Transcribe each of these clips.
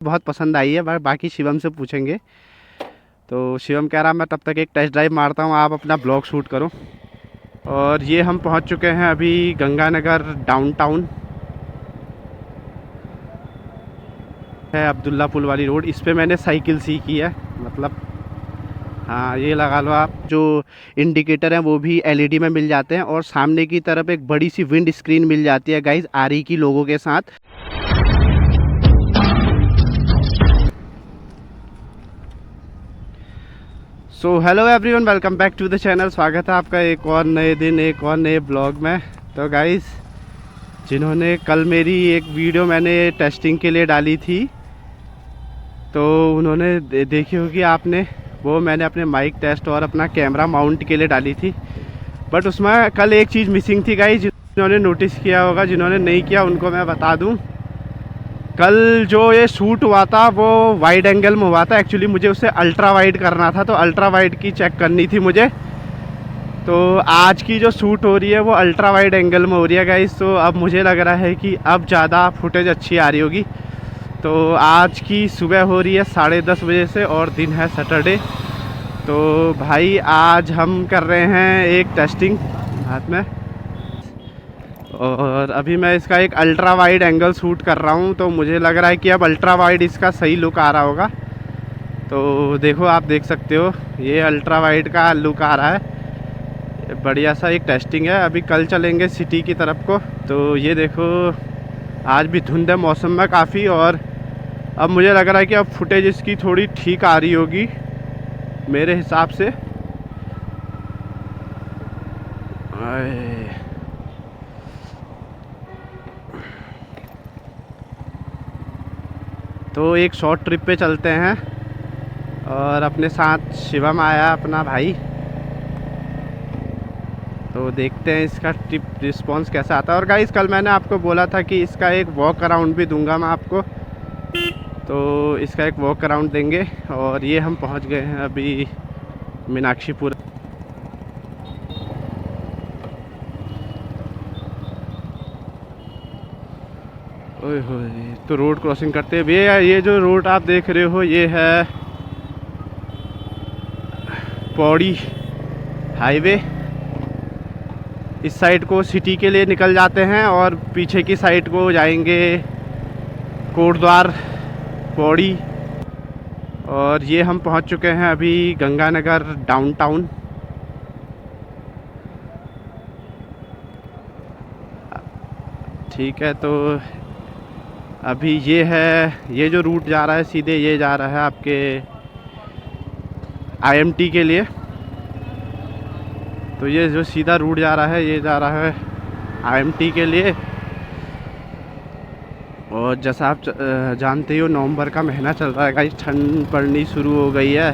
बहुत पसंद आई है, बाकी शिवम से पूछेंगे। तो शिवम कह रहा मैं तब तक एक टेस्ट ड्राइव मारता हूँ, आप अपना ब्लॉग शूट करो। और ये हम पहुँच चुके हैं अभी गंगानगर डाउनटाउन है, अब्दुल्ला पुल वाली रोड। इस पे मैंने साइकिल सीखी है, मतलब हाँ ये लगा लो आप। जो इंडिकेटर हैं वो भी एलईडी में मिल जाते हैं, और सामने की तरफ एक बड़ी सी विंड स्क्रीन मिल जाती है गाइज, आरी की लोगों के साथ। So hello everyone, welcome back to the channel. स्वागत है आपका एक और नए दिन, एक और नए ब्लॉग में। तो गाइस, जिन्होंने कल मेरी एक वीडियो मैंने टेस्टिंग के लिए डाली थी, तो उन्होंने देखी होगी आपने। वो मैंने अपने माइक टेस्ट और अपना कैमरा माउंट के लिए डाली थी, बट उसमें कल एक चीज़ मिसिंग थी गाइस। जिन्होंने नोटिस किया होगा, जिन्होंने नहीं किया उनको मैं बता दूं। कल जो ये शूट हुआ था वो वाइड एंगल में हुआ था। एक्चुअली मुझे उसे अल्ट्रा वाइड करना था, तो अल्ट्रा वाइड की चेक करनी थी मुझे। तो आज की जो शूट हो रही है वो अल्ट्रा वाइड एंगल में हो रही है गाइस। तो अब मुझे लग रहा है कि अब ज़्यादा फुटेज अच्छी आ रही होगी। तो आज की सुबह हो रही है 10:30 बजे से, और दिन है सैटरडे। तो भाई आज हम कर रहे हैं एक टेस्टिंग हाथ में, और अभी मैं इसका एक अल्ट्रा वाइड एंगल शूट कर रहा हूँ। तो मुझे लग रहा है कि अब अल्ट्रा वाइड इसका सही लुक आ रहा होगा। तो देखो, आप देख सकते हो ये अल्ट्रा वाइड का लुक आ रहा है। बढ़िया सा एक टेस्टिंग है। अभी कल चलेंगे सिटी की तरफ को। तो ये देखो, आज भी धुंध है मौसम में काफ़ी, और अब मुझे लग रहा है कि अब फुटेज इसकी थोड़ी ठीक आ रही होगी मेरे हिसाब से। तो एक शॉर्ट ट्रिप पे चलते हैं, और अपने साथ शिवम आया अपना भाई। तो देखते हैं इसका ट्रिप रिस्पॉन्स कैसा आता है। और गाइस, कल मैंने आपको बोला था कि इसका एक वॉक अराउंड भी दूंगा मैं आपको। तो इसका एक वॉक अराउंड देंगे। और ये हम पहुंच गए हैं अभी मीनाक्षीपुर। ओए होए, तो रोड क्रॉसिंग करते हैं भैया। ये जो रोड आप देख रहे हो ये है पौड़ी हाईवे। इस साइड को सिटी के लिए निकल जाते हैं, और पीछे की साइड को जाएंगे कोटद्वार पौड़ी। और ये हम पहुंच चुके हैं अभी गंगानगर डाउनटाउन। ठीक है, तो अभी ये है, ये जो रूट जा रहा है सीधे ये जा रहा है आपके आईएमटी के लिए। तो ये जो सीधा रूट जा रहा है ये जा रहा है आईएमटी के लिए। और जैसा आप जानते हो, नवंबर का महीना चल रहा है गाइस, ठंड पड़नी शुरू हो गई है,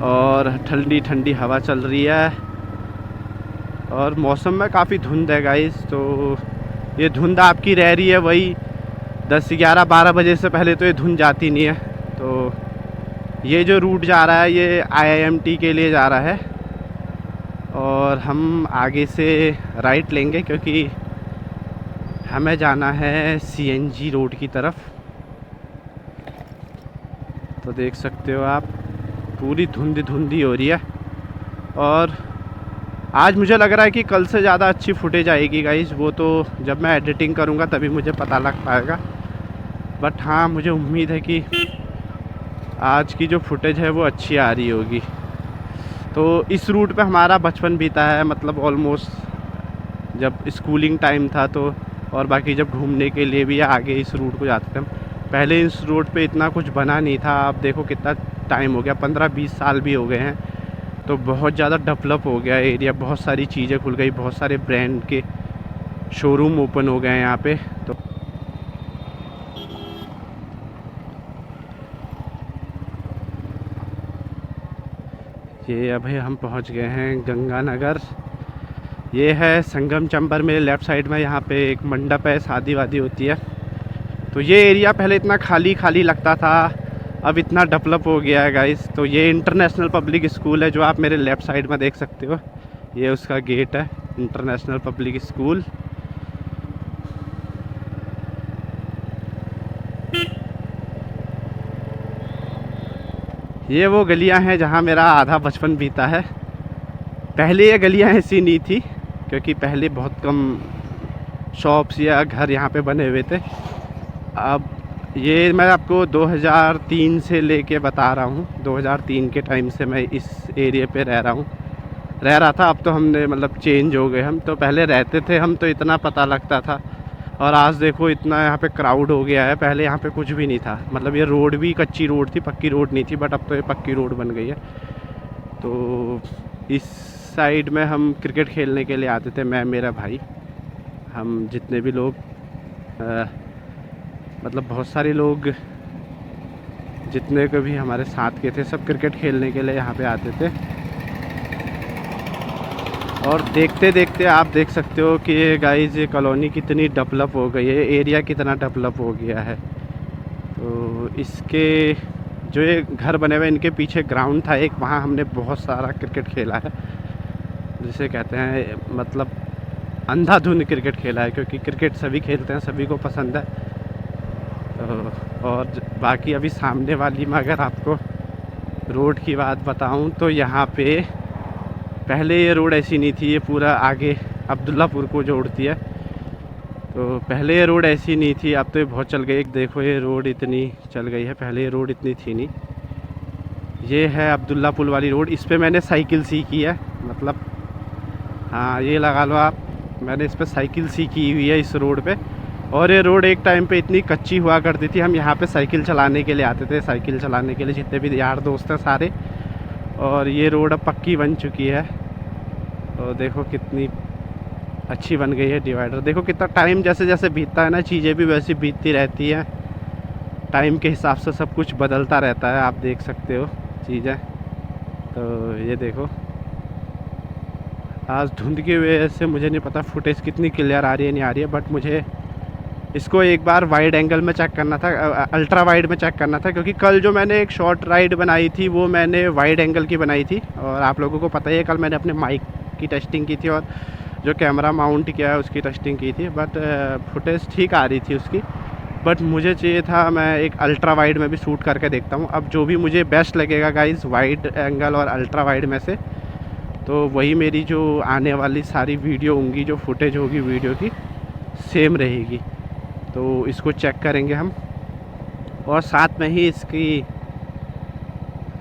और ठंडी ठंडी हवा चल रही है, और मौसम में काफ़ी धुंध है गाइस। तो ये धुंध आपकी रह रही है वही 10, 11, 12 बजे से पहले तो ये धुंध जाती नहीं है। तो ये जो रूट जा रहा है ये आईआईएमटी के लिए जा रहा है, और हम आगे से राइट लेंगे क्योंकि हमें जाना है सीएनजी रोड की तरफ। तो देख सकते हो आप, पूरी धुंधी हो रही है। और आज मुझे लग रहा है कि कल से ज़्यादा अच्छी फुटेज आएगी गाइस। वो तो जब मैं एडिटिंग करूँगा तभी मुझे पता लग पाएगा, बट हाँ मुझे उम्मीद है कि आज की जो फुटेज है वो अच्छी आ रही होगी। तो इस रूट पे हमारा बचपन बीता है, मतलब ऑलमोस्ट जब स्कूलिंग टाइम था। तो और बाकी जब घूमने के लिए भी आगे इस रूट को जाते थे हम। पहले इस रोड पे इतना कुछ बना नहीं था। अब देखो कितना टाइम हो गया, 15-20 साल भी हो गए हैं। तो बहुत ज़्यादा डेवलप हो गया एरिया, बहुत सारी चीज़ें खुल गई, बहुत सारे ब्रांड के शोरूम ओपन हो गए हैं यहाँ पे। तो ये अभी हम पहुँच गए हैं गंगानगर। ये है संगम चंबर, मेरे लेफ़्ट साइड में यहाँ पे एक मंडप है, शादी वादी होती है। तो ये एरिया पहले इतना खाली खाली लगता था, अब इतना डेवलप हो गया है गाइस। तो ये इंटरनेशनल पब्लिक स्कूल है जो आप मेरे लेफ़्ट साइड में देख सकते हो। ये उसका गेट है, इंटरनेशनल पब्लिक स्कूल। ये वो गलियां हैं जहाँ मेरा आधा बचपन बीता है। पहले ये गलियां ऐसी नहीं थी, क्योंकि पहले बहुत कम शॉप्स या घर यहाँ पे बने हुए थे। अब ये मैं आपको 2003 से लेके बता रहा हूँ। 2003 के टाइम से मैं इस एरिया पे रह रहा था। अब तो हमने मतलब चेंज हो गए। हम तो पहले रहते थे, हम तो इतना पता लगता था, और आज देखो इतना यहाँ पे क्राउड हो गया है। पहले यहाँ पे कुछ भी नहीं था, मतलब ये रोड भी कच्ची रोड थी, पक्की रोड नहीं थी, बट अब तो ये पक्की रोड बन गई है। तो इस साइड में हम क्रिकेट खेलने के लिए आते थे, मैं मेरा भाई, हम जितने भी लोग मतलब बहुत सारे लोग जितने को भी हमारे साथ के थे, सब क्रिकेट खेलने के लिए यहाँ पे आते थे। और देखते देखते आप देख सकते हो कि ये गाइस ये कॉलोनी कितनी डेवलप हो गई है, एरिया कितना डेवलप हो गया है। तो इसके जो ये घर बने हुए, इनके पीछे ग्राउंड था एक, वहाँ हमने बहुत सारा क्रिकेट खेला है, जिसे कहते हैं मतलब अंधाधुंध क्रिकेट खेला है, क्योंकि क्रिकेट सभी खेलते हैं, सभी को पसंद है। तो और बाकी अभी सामने वाली में अगर आपको रोड की बात बताऊं तो यहाँ पे पहले ये रोड ऐसी नहीं थी। ये पूरा आगे अब्दुल्लापुर को जोड़ती है। तो पहले ये रोड ऐसी नहीं थी, अब तो ये बहुत चल गई। देखो ये रोड इतनी चल गई है, पहले ये रोड इतनी थी नहीं। ये है अब्दुल्लापुर वाली रोड, इस पे मैंने साइकिल सीखी है, मतलब हाँ ये लगा लो आप, मैंने इस पर साइकिल सीखी हुई है इस रोड पे। और ये रोड एक टाइम पे इतनी कच्ची हुआ करती थी, हम यहाँ पे साइकिल चलाने के लिए आते थे, साइकिल चलाने के लिए जितने भी यार दोस्त हैं सारे। और ये रोड अब पक्की बन चुकी है, और देखो कितनी अच्छी बन गई है। डिवाइडर देखो कितना, टाइम जैसे जैसे बीतता है ना, चीज़ें भी वैसी बीतती रहती हैं, टाइम के हिसाब से सब कुछ बदलता रहता है, आप देख सकते हो चीज़ें। तो ये देखो आज धुंध की वजह से मुझे नहीं पता फुटेज कितनी क्लियर आ रही है नहीं आ रही है, बट मुझे इसको एक बार वाइड एंगल में चेक करना था, अल्ट्रा वाइड में चेक करना था, क्योंकि कल जो मैंने एक शॉर्ट राइड बनाई थी वो मैंने वाइड एंगल की बनाई थी। और आप लोगों को पता ही है कल मैंने अपने माइक की टेस्टिंग की थी और जो कैमरा माउंट किया है उसकी टेस्टिंग की थी, बट फुटेज ठीक आ रही थी उसकी। बट मुझे चाहिए था मैं एक अल्ट्रा वाइड में भी शूट करके देखता हूँ। अब जो भी मुझे बेस्ट लगेगा गाइस, वाइड एंगल और अल्ट्रा वाइड में से, तो वही मेरी जो आने वाली सारी वीडियो होंगी, जो फुटेज होगी वीडियो की, सेम रहेगी। तो इसको चेक करेंगे हम, और साथ में ही इसकी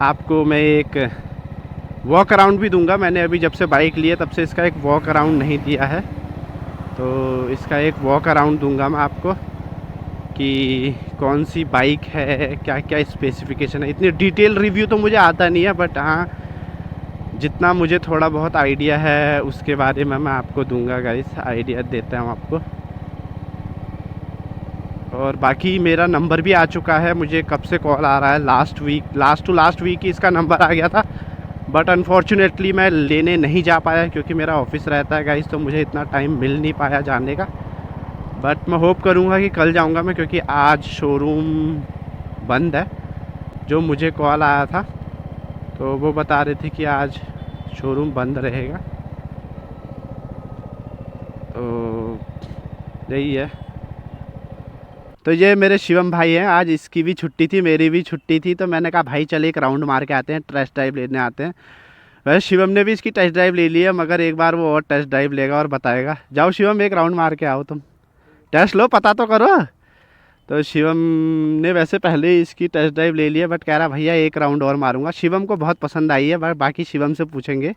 आपको मैं एक वॉक अराउंड भी दूंगा। मैंने अभी जब से बाइक ली है तब से इसका एक वॉक अराउंड नहीं दिया है, तो इसका एक वॉक अराउंड दूंगा मैं आपको कि कौन सी बाइक है, क्या क्या स्पेसिफिकेशन है। इतनी डिटेल रिव्यू तो मुझे आता नहीं है, बट हाँ जितना मुझे थोड़ा बहुत आइडिया है उसके बारे में मैं आपको दूंगा गाइस, आइडिया देता हूँ आपको। और बाकी मेरा नंबर भी आ चुका है, मुझे कब से कॉल आ रहा है, लास्ट टू लास्ट वीक ही इसका नंबर आ गया था, बट अनफॉर्चुनेटली मैं लेने नहीं जा पाया क्योंकि मेरा ऑफिस रहता है गाइस, तो मुझे इतना टाइम मिल नहीं पाया जाने का। बट मैं होप करूँगा कि कल जाऊँगा मैं, क्योंकि आज शोरूम बंद है। जो मुझे कॉल आया था तो वो बता रहे थे कि आज शोरूम बंद रहेगा, तो यही है। तो ये मेरे शिवम भाई हैं, आज इसकी भी छुट्टी थी मेरी भी छुट्टी थी, तो मैंने कहा भाई चल एक राउंड मार के आते हैं, टेस्ट ड्राइव लेने आते हैं। वैसे शिवम ने भी इसकी टेस्ट ड्राइव ले ली है, मगर एक बार वो और टेस्ट ड्राइव लेगा और बताएगा। जाओ शिवम एक राउंड मार के आओ, तुम टेस्ट लो, पता तो करो। तो शिवम ने वैसे पहले ही इसकी टेस्ट ड्राइव ले ली है, बट कह रहा भैया एक राउंड और मारूंगा। शिवम को बहुत पसंद आई है, बट बाकी शिवम से पूछेंगे।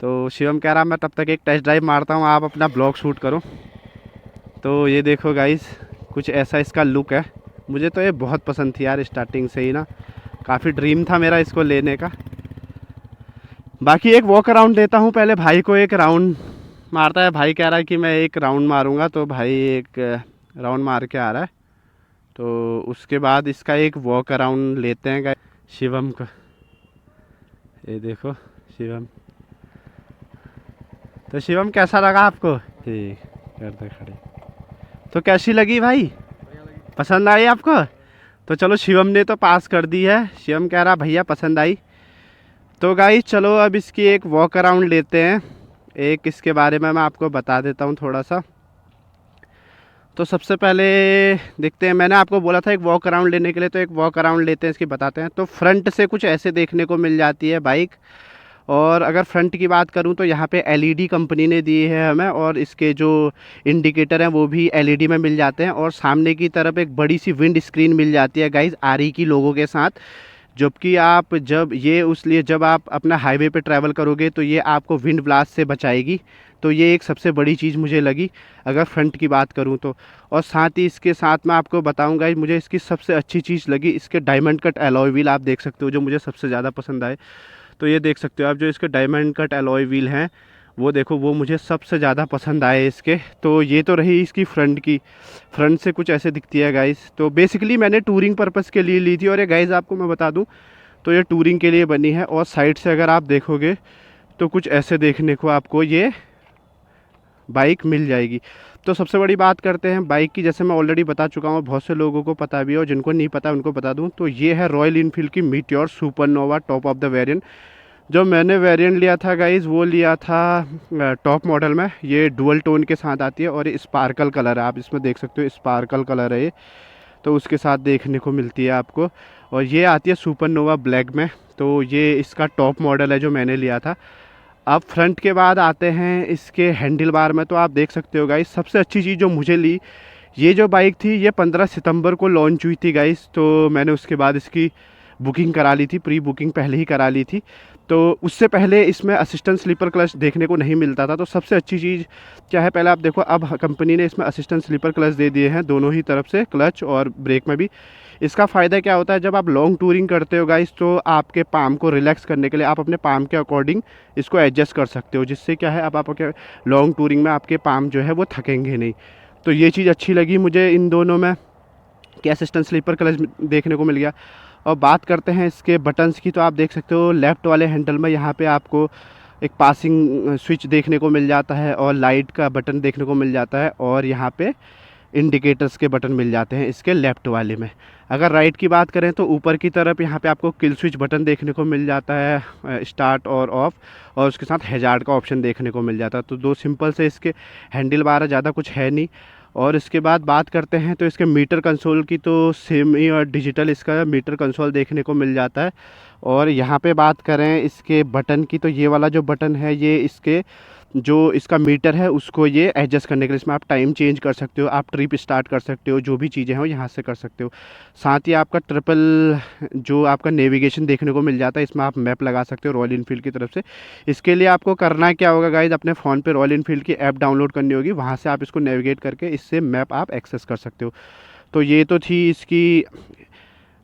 तो शिवम कह रहा मैं तब तक एक टेस्ट ड्राइव मारता हूँ, आप अपना ब्लॉग शूट करो। तो ये देखो गाइस, कुछ ऐसा इसका लुक है। मुझे तो ये बहुत पसंद थी यार, स्टार्टिंग से ही ना, काफ़ी ड्रीम था मेरा इसको लेने का। बाकी एक वॉक अराउंड देता हूँ पहले, भाई को एक राउंड मारता है। भाई कह रहा है कि मैं एक राउंड मारूंगा, तो भाई एक राउंड मार के आ रहा है। तो उसके बाद इसका एक वॉक अराउंड लेते हैं गाइस शिवम का। ये देखो शिवम, तो शिवम कैसा लगा आपको? ठीक कर दे खड़े। तो कैसी लगी भाई, पसंद आई आपको? तो चलो शिवम ने तो पास कर दी है, शिवम कह रहा भैया पसंद आई। तो गाइस चलो अब इसकी एक वॉक अराउंड लेते हैं। एक इसके बारे में मैं आपको बता देता हूँ थोड़ा सा। तो सबसे पहले देखते हैं, मैंने आपको बोला था एक वॉक अराउंड लेने के लिए, तो एक वॉक अराउंड लेते हैं, इसकी बताते हैं। तो फ्रंट से कुछ ऐसे देखने को मिल जाती है बाइक। और अगर फ्रंट की बात करूं तो यहाँ पे एलईडी कंपनी ने दी है हमें, और इसके जो इंडिकेटर हैं वो भी एलईडी में मिल जाते हैं। और सामने की तरफ एक बड़ी सी विंड स्क्रीन मिल जाती है गाइस, आरई की लोगों के साथ। जबकि आप जब ये उसलिए जब आप अपना हाईवे पे ट्रैवल करोगे तो ये आपको विंड ब्लास्ट से बचाएगी। तो ये एक सबसे बड़ी चीज़ मुझे लगी अगर फ्रंट की बात करूं तो। और साथ ही इसके साथ मैं आपको बताऊंगा, मुझे इसकी सबसे अच्छी चीज़ लगी इसके डायमंड कट एलॉय व्हील, आप देख सकते हो, जो मुझे सबसे ज़्यादा पसंद आए। तो ये देख सकते हो आप, जो इसके डायमंड कट एलॉय व्हील हैं वो देखो, वो मुझे सबसे ज़्यादा पसंद आए इसके। तो ये तो रही इसकी फ्रंट की, फ्रंट से कुछ ऐसे दिखती है गाइस। तो बेसिकली मैंने टूरिंग पर्पज़ के लिए ली थी, और ये गाइस आपको मैं बता दूं तो ये टूरिंग के लिए बनी है। और साइड से अगर आप देखोगे तो कुछ ऐसे देखने को आपको ये बाइक मिल जाएगी। तो सबसे बड़ी बात करते हैं बाइक की, जैसे मैं ऑलरेडी बता चुका हूँ, बहुत से लोगों को पता भी है और जिनको नहीं पता उनको बता दूँ, तो ये है रॉयल इनफील्ड की meteor supernova top of the variant. जो मैंने वेरिएंट लिया था गाइज़ वो लिया था टॉप मॉडल में। ये डुअल टोन के साथ आती है और ये स्पार्कल कलर है, आप इसमें देख सकते हो स्पार्कल कलर है ये, तो उसके साथ देखने को मिलती है आपको। और ये आती है सुपरनोवा ब्लैक में। तो ये इसका टॉप मॉडल है जो मैंने लिया था। अब फ्रंट के बाद आते हैं इसके हैंडल बार में। तो आप देख सकते हो गाइस, सबसे अच्छी चीज़ जो मुझे ली, ये जो बाइक थी ये 15 सितंबर को लॉन्च हुई थी गाइस। तो मैंने उसके बाद इसकी बुकिंग करा ली थी, प्री बुकिंग पहले ही करा ली थी। तो उससे पहले इसमें असिस्टेंट स्लीपर क्लच देखने को नहीं मिलता था। तो सबसे अच्छी चीज़ क्या है, पहले आप देखो, अब कंपनी ने इसमें असिस्टेंट स्लीपर क्लच दे दिए हैं दोनों ही तरफ से, क्लच और ब्रेक में भी। इसका फ़ायदा क्या होता है, जब आप लॉन्ग टूरिंग करते हो गाइस तो आपके पाम को रिलैक्स करने के लिए आप अपने पाम के अकॉर्डिंग इसको एडजस्ट कर सकते हो, जिससे क्या है, अब आपके लॉन्ग टूरिंग में आपके पाम जो है वो थकेंगे नहीं। तो ये चीज़ अच्छी लगी मुझे इन दोनों में कि असिस्टेंट स्लीपर क्लच देखने को मिल गया। और बात करते हैं इसके बटन्स की, तो आप देख सकते हो लेफ़्ट वाले हैंडल में यहाँ पे आपको एक पासिंग स्विच देखने को मिल जाता है, और लाइट का बटन देखने को मिल जाता है, और यहाँ पे इंडिकेटर्स के बटन मिल जाते हैं इसके लेफ़्ट वाले में। अगर राइट की बात करें तो ऊपर की तरफ यहाँ पे आपको किल स्विच बटन देखने को मिल जाता है, स्टार्ट और ऑफ, और उसके साथ हैजार्ड का ऑप्शन देखने को मिल जाता है। तो दो सिंपल से इसके हैंडल बार है, ज़्यादा कुछ है नहीं। और इसके बाद बात करते हैं तो इसके मीटर कंसोल की, तो सेमी और डिजिटल इसका मीटर कंसोल देखने को मिल जाता है। और यहाँ पे बात करें इसके बटन की, तो ये वाला जो बटन है ये इसके जो इसका मीटर है उसको ये एडजस्ट करने के लिए, इसमें आप टाइम चेंज कर सकते हो, आप ट्रिप स्टार्ट कर सकते हो, जो भी चीज़ें हैं वो यहाँ से कर सकते हो। साथ ही आपका ट्रिपल जो आपका नेविगेशन देखने को मिल जाता है, इसमें आप मैप लगा सकते हो रॉयल इनफील्ड की तरफ से। इसके लिए आपको करना क्या होगा गाइज, अपने फ़ोन पे रॉयल इनफील्ड की ऐप डाउनलोड करनी होगी, वहाँ से आप इसको नेविगेट करके इससे मैप आप एक्सेस कर सकते हो। तो ये तो थी इसकी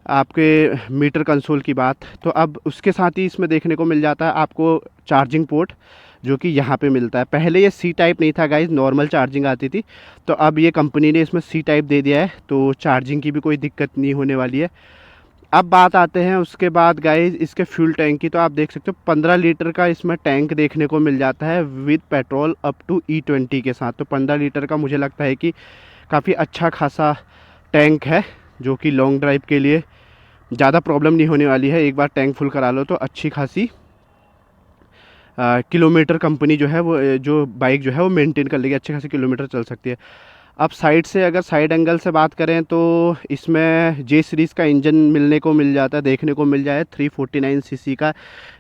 आपके मीटर कंसोल की बात। तो अब उसके साथ ही इसमें देखने को मिल जाता है आपको चार्जिंग पोर्ट, जो कि यहाँ पे मिलता है। पहले ये सी टाइप नहीं था गाइज, नॉर्मल चार्जिंग आती थी, तो अब ये कंपनी ने इसमें सी टाइप दे दिया है, तो चार्जिंग की भी कोई दिक्कत नहीं होने वाली है। अब बात आते हैं उसके बाद गाइज इसके फ्यूल टैंक की। तो आप देख सकते हो 15 लीटर का इसमें टैंक देखने को मिल जाता है with petrol up to E20 के साथ। तो 15 लीटर का मुझे लगता है कि काफ़ी अच्छा खासा टैंक है, जो कि लॉन्ग ड्राइव के लिए ज़्यादा प्रॉब्लम नहीं होने वाली है। एक बार टैंक फुल करा लो तो अच्छी खासी किलोमीटर कंपनी जो है वो जो बाइक जो है वो मेंटेन कर लेगी, अच्छे खासे किलोमीटर चल सकती है। अब साइड से अगर साइड एंगल से बात करें तो इसमें जे सीरीज़ का इंजन मिलने को मिल जाता है, देखने को मिल जाए 349 सीसी का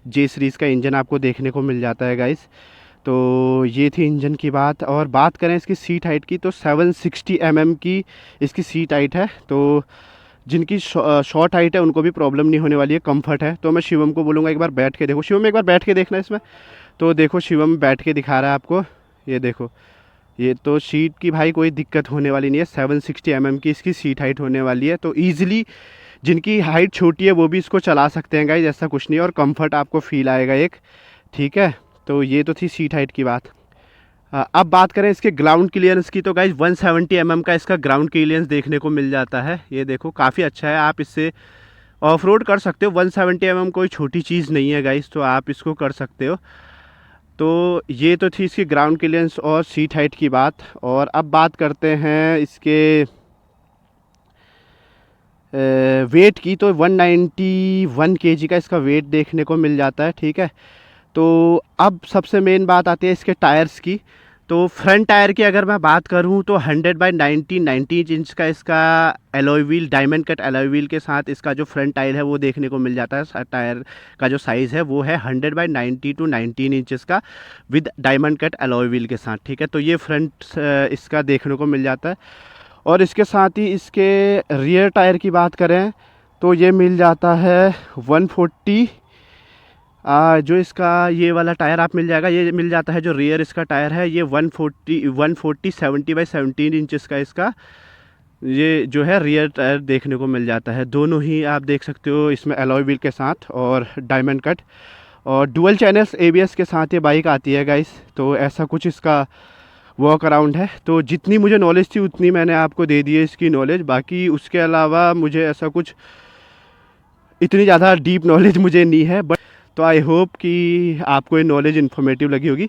जे सीरीज़ का इंजन आपको देखने को मिल जाता है गाइस। तो ये थी इंजन की बात। और बात करें इसकी सीट हाइट की, तो 760 mm की इसकी सीट हाइट है। तो जिनकी शॉर्ट हाइट है उनको भी प्रॉब्लम नहीं होने वाली है, कंफर्ट है। तो मैं शिवम को बोलूँगा एक बार बैठ के देखो, शिवम एक बार बैठ के देखना इसमें। तो देखो शिवम बैठ के दिखा रहा है आपको, ये देखो, ये तो सीट की भाई कोई दिक्कत होने वाली नहीं है। 760 mm की इसकी सीट हाइट होने वाली है। तो ईज़िली जिनकी हाइट छोटी है वो भी इसको चला सकते हैं गाइज, ऐसा कुछ नहीं है, और कंफर्ट आपको फील आएगा एक, ठीक है। तो ये तो थी सीट हाइट की बात। अब बात करें इसके ग्राउंड क्लियरेंस की, तो गाइज 170 mm का इसका ग्राउंड क्लियरेंस देखने को मिल जाता है। ये देखो काफ़ी अच्छा है, आप इससे ऑफ रोड कर सकते हो। 170 mm कोई छोटी चीज़ नहीं है गाइज, तो आप इसको कर सकते हो। तो ये तो थी इसकी ग्राउंड क्लियरेंस और सीट हाइट की बात। और अब बात करते हैं इसके वेट की, तो 191 kg का इसका वेट देखने को मिल जाता है, ठीक है। तो अब सबसे मेन बात आती है इसके टायर्स की। तो फ्रंट टायर की अगर मैं बात करूं तो 100/90 इंच का इसका alloy wheel, diamond cut alloy wheel के साथ इसका जो फ्रंट टायर है वो देखने को मिल जाता है। टायर का जो साइज़ है वो है 100/90 to 19 इंचज़ का with diamond cut alloy wheel के साथ, ठीक है। तो ये फ्रंट इसका देखने को मिल जाता है। और इसके साथ ही इसके रियर टायर की बात करें तो ये मिल जाता है 140, जो इसका ये वाला टायर आप मिल जाएगा, ये मिल जाता है जो रियर इसका टायर है ये 140 70/17 इंचज़ का इसका ये जो है रियर टायर देखने को मिल जाता है। दोनों ही आप देख सकते हो इसमें एलॉय व्हील के साथ और डायमंड कट और डुअल चैनल्स ABS के साथ ये बाइक आती है गाइस। तो ऐसा कुछ इसका वॉक अराउंड है। तो जितनी मुझे नॉलेज थी उतनी मैंने आपको दे दी है इसकी नॉलेज, बाकी उसके अलावा मुझे ऐसा कुछ इतनी ज़्यादा डीप नॉलेज मुझे नहीं है। बट तो आई होप कि आपको ये नॉलेज इन्फॉर्मेटिव लगी होगी।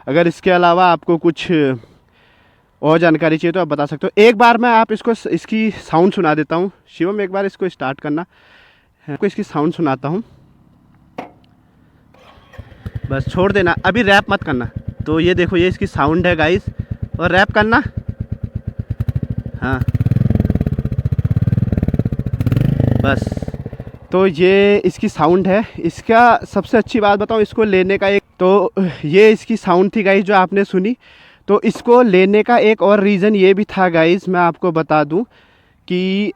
अगर इसके अलावा आपको कुछ और जानकारी चाहिए तो आप बता सकते हो। एक बार मैं आप इसकी साउंड सुना देता हूँ। शिवम एक बार इसको स्टार्ट करना, आपको इसकी साउंड सुनाता हूँ, बस छोड़ देना, अभी रैप मत करना। तो ये देखो ये इसकी साउंड है गाइस, और रैप करना। हाँ बस, तो ये इसकी साउंड है। इसका सबसे अच्छी बात बताऊँ इसको लेने का, एक तो ये इसकी साउंड थी गाइस जो आपने सुनी। तो इसको लेने का एक और रीज़न ये भी था गाइस, मैं आपको बता दूं कि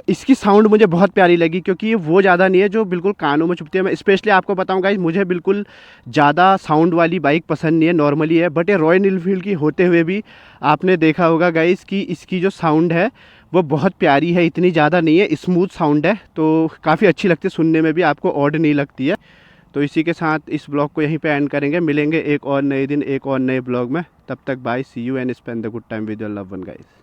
इसकी साउंड मुझे बहुत प्यारी लगी, क्योंकि ये वो ज़्यादा नहीं है जो बिल्कुल कानों में चुभती है। मैं स्पेशली आपको बताऊं गाइस, मुझे बिल्कुल ज़्यादा साउंड वाली बाइक पसंद नहीं है, नॉर्मली है। बट ये रॉयल एनफील्ड की होते हुए भी आपने देखा होगा गाइस कि इसकी जो साउंड है वो बहुत प्यारी है, इतनी ज़्यादा नहीं है, स्मूथ साउंड है। तो काफ़ी अच्छी लगती है सुनने में भी, आपको ऑड नहीं लगती है। तो इसी के साथ इस ब्लॉग को यहीं पे एंड करेंगे। मिलेंगे एक और नए दिन एक और नए ब्लॉग में। तब तक bye, see you and spend the good time with your loved one guys.